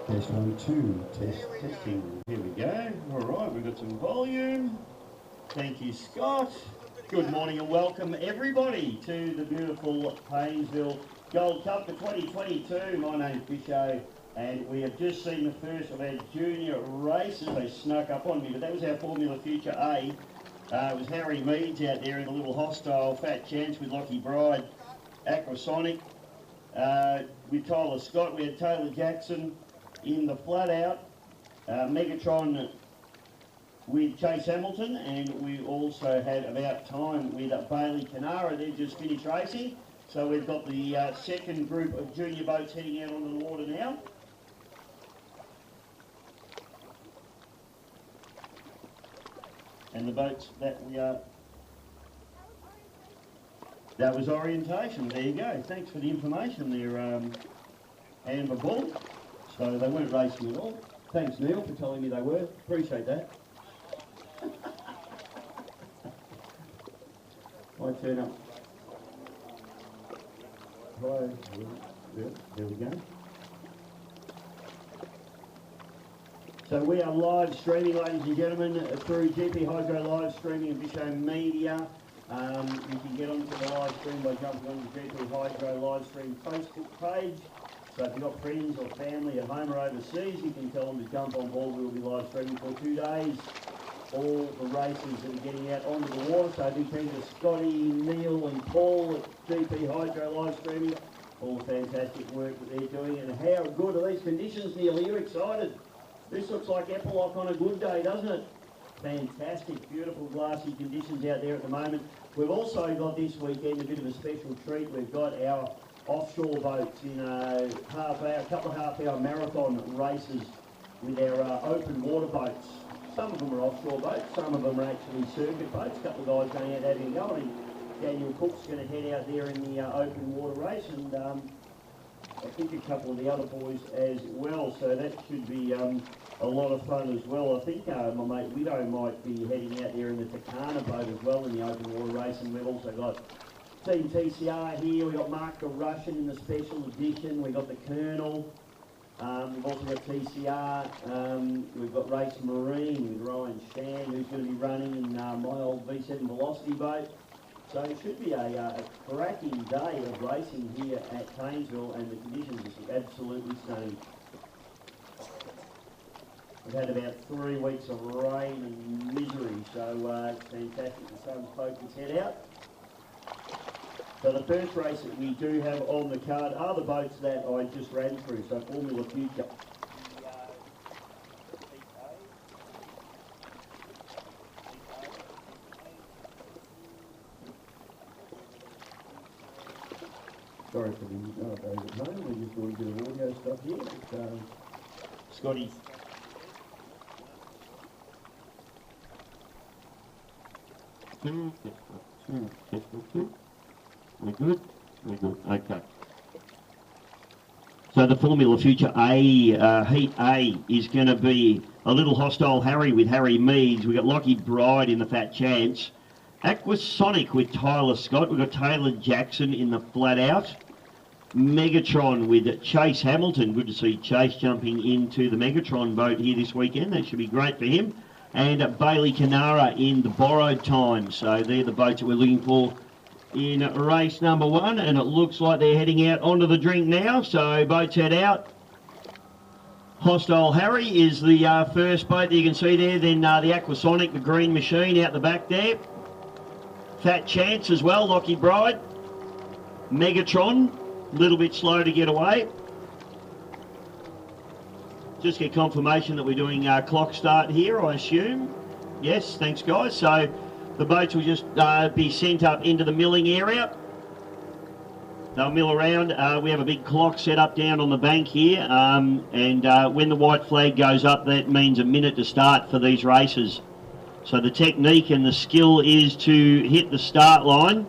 Test 1, 2, testing. Here we go. All right, we've got some volume. Thank you, Scott. Good morning and welcome everybody to the beautiful Paynesville Gold Cup for 2022. My name's Bisho, and we have just seen the first of our junior races. They snuck up on me, but that was our Formula Future A. It was Harry Meads out there in the little hostile Fat Chance with Lockie Bride, Aquasonic. With Tyler Scott, we had Taylor Jackson in the flat out, Megatron with Chase Hamilton, and we also had About Time with Bailey Canara. They've just finished racing. So we've got the second group of junior boats heading out onto the water now. And the boats that we are... That was orientation. There you go. Thanks for the information there, Amber Bull. So they weren't racing at all. Thanks, Neil, for telling me they were. Appreciate that. I turn up. Hi. There we go. So we are live streaming, ladies and gentlemen, through GP Hydro live streaming and Bisho Media. You can get onto the live stream by jumping on the GP Hydro live stream Facebook page. So if you've got friends or family at home or overseas, you can tell them to jump on board. We'll be live streaming for 2 days. All the races that are getting out onto the water. So big thank you to Scotty, Neil and Paul at GP Hydro live streaming. All the fantastic work that they're doing. And how good are these conditions, Neil? Are you excited? This looks like Epilock on a good day, doesn't it? Fantastic, beautiful glassy conditions out there at the moment. We've also got this weekend a bit of a special treat. We've got our offshore boats in a couple of half-hour marathon races with our open water boats. Some of them are offshore boats, some of them are actually circuit boats. A couple of guys going out having a go. Daniel Cook's going to head out there in the open water race, and I think a couple of the other boys as well. So that should be a lot of fun as well. I think my mate Widow might be heading out there in the Takana boat as well in the open water race, and we've also got Team TCR here. We've got Mark the Russian in the special edition. We've got the Colonel. We've also got TCR. We've got Race Marine with Ryan Shan, who's going to be running in my old V7 Velocity boat. So it should be a cracking day of racing here at Paynesville, and the conditions are absolutely stunning. We've had about 3 weeks of rain and misery, so it's fantastic. The sun's poked its head out. So the first race that we do have on the card are the boats that I just ran through, so Formula Future. Sorry for the those at home, we're just doing a bit of audio stuff here. But, Scotty. We're good? We're good, okay. So the Formula Future A, Heat A, is going to be a little hostile Harry with Harry Meads. We've got Lockie Bride in the Fat Chance. Aquasonic with Tyler Scott. We've got Taylor Jackson in the flat out. Megatron with Chase Hamilton. Good to see Chase jumping into the Megatron boat here this weekend. That should be great for him. And Bailey Canara in the Borrowed Time. So they're the boats that we're looking for in race number 1, and it looks like they're heading out onto the drink now. So boats head out. Hostile Harry is the first boat that you can see there. Then the Aquasonic, the green machine out the back there. Fat Chance as well, Lockie Bride. Megatron, a little bit slow to get away. Just get confirmation that we're doing clock start here, I assume. Yes, thanks guys. So the boats will just be sent up into the milling area. They'll mill around. We have a big clock set up down on the bank here, and when the white flag goes up, that means a minute to start for these races. So the technique and the skill is to hit the start line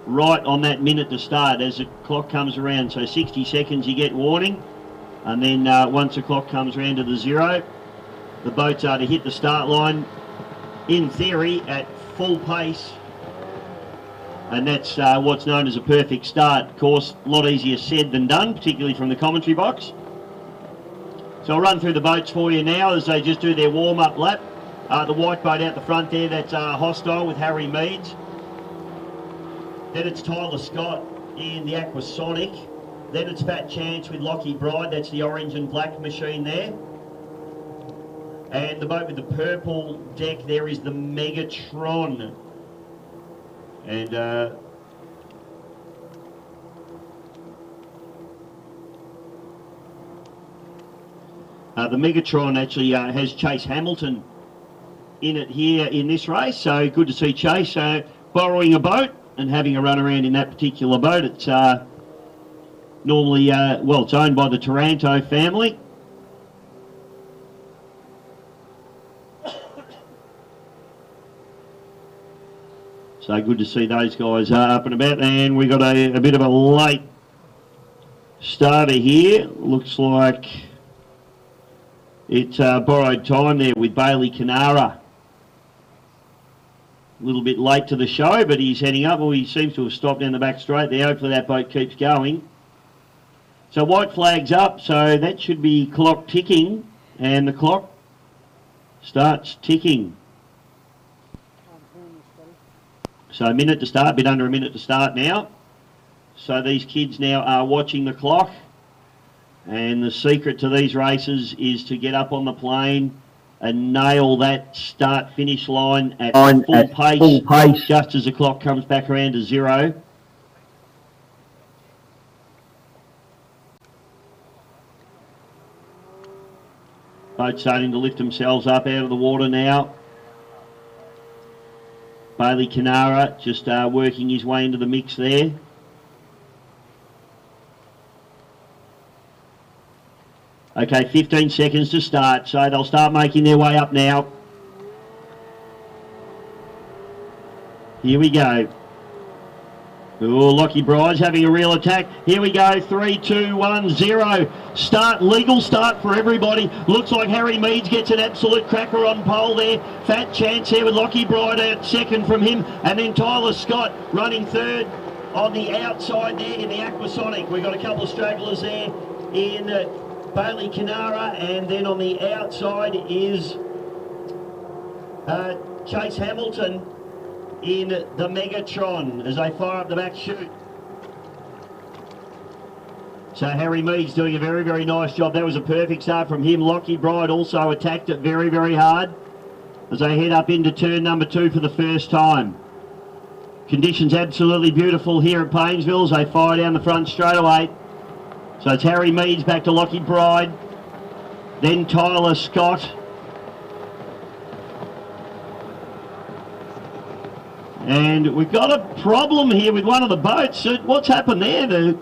right on that minute to start as the clock comes around. So 60 seconds you get warning, and then once the clock comes around to the 0, the boats are to hit the start line, in theory, at full pace. And that's what's known as a perfect start. Of course, a lot easier said than done, particularly from the commentary box. So I'll run through the boats for you now as they just do their warm-up lap. The white boat out the front there, that's Hostile with Harry Meads. Then it's Tyler Scott in the Aquasonic. Then it's Fat Chance with Lockie Bride, that's the orange and black machine there. And the boat with the purple deck there is the Megatron. And the Megatron actually has Chase Hamilton in it here in this race, so good to see Chase borrowing a boat and having a run around in that particular boat. It's normally, well, it's owned by the Taranto family. So good to see those guys up and about. And we got a bit of a late starter here. Looks like it's borrowed time there with Bailey Canara. A little bit late to the show, but he's heading up. Well, he seems to have stopped down the back straight there. Hopefully that boat keeps going. So white flag's up, so that should be clock ticking. And the clock starts ticking. So a minute to start, a bit under a minute to start now. So these kids now are watching the clock. And the secret to these races is to get up on the plane and nail that start-finish line at full pace, just as the clock comes back around to 0. Boats starting to lift themselves up out of the water now. Bailey Canara just working his way into the mix there. Okay, 15 seconds to start, so they'll start making their way up now. Here we go. Oh, Lockie Bride's having a real attack. Here we go, 3, 2, 1, 0. Start, legal start for everybody. Looks like Harry Meads gets an absolute cracker on pole there. Fat Chance there with Lockie Bride out second from him. And then Tyler Scott running third on the outside there in the Aquasonic. We've got a couple of stragglers there in Bailey Canara. And then on the outside is Chase Hamilton in the Megatron as they fire up the back chute. So Harry Meads doing a very, very nice job. That was a perfect start from him. Lockie Bride also attacked it very, very hard as they head up into turn number 2 for the first time. Conditions absolutely beautiful here at Paynesville as they fire down the front straight away. So it's Harry Meads back to Lockie Bride, then Tyler Scott. And we've got a problem here with one of the boats. What's happened there?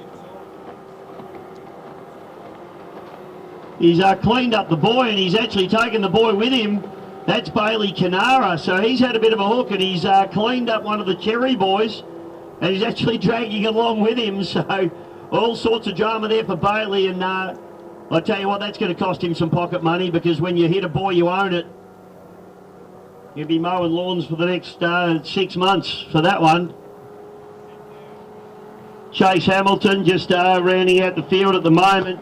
He's cleaned up the buoy and he's actually taken the buoy with him. That's Bailey Canara. So he's had a bit of a hook and he's cleaned up one of the cherry boys and he's actually dragging it along with him. So all sorts of drama there for Bailey. And I tell you what, that's going to cost him some pocket money because when you hit a buoy, you own it. You'll be mowing lawns for the next 6 months for that one. Chase Hamilton just rounding out the field at the moment.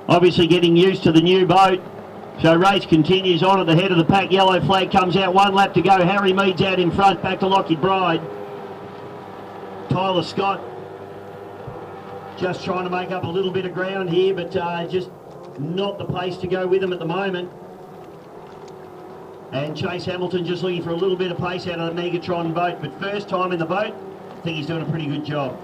Obviously getting used to the new boat. So race continues on at the head of the pack. Yellow flag comes out. 1 lap to go. Harry Meads out in front. Back to Lockie Bride. Tyler Scott just trying to make up a little bit of ground here, but just not the pace to go with him at the moment. And Chase Hamilton just looking for a little bit of pace out of the Megatron boat. But first time in the boat, I think he's doing a pretty good job.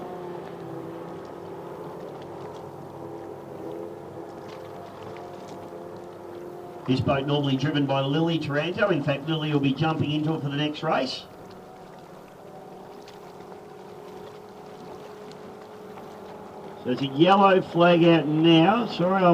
This boat normally driven by Lily Taranto. In fact, Lily will be jumping into it for the next race. There's a yellow flag out now. Sorry,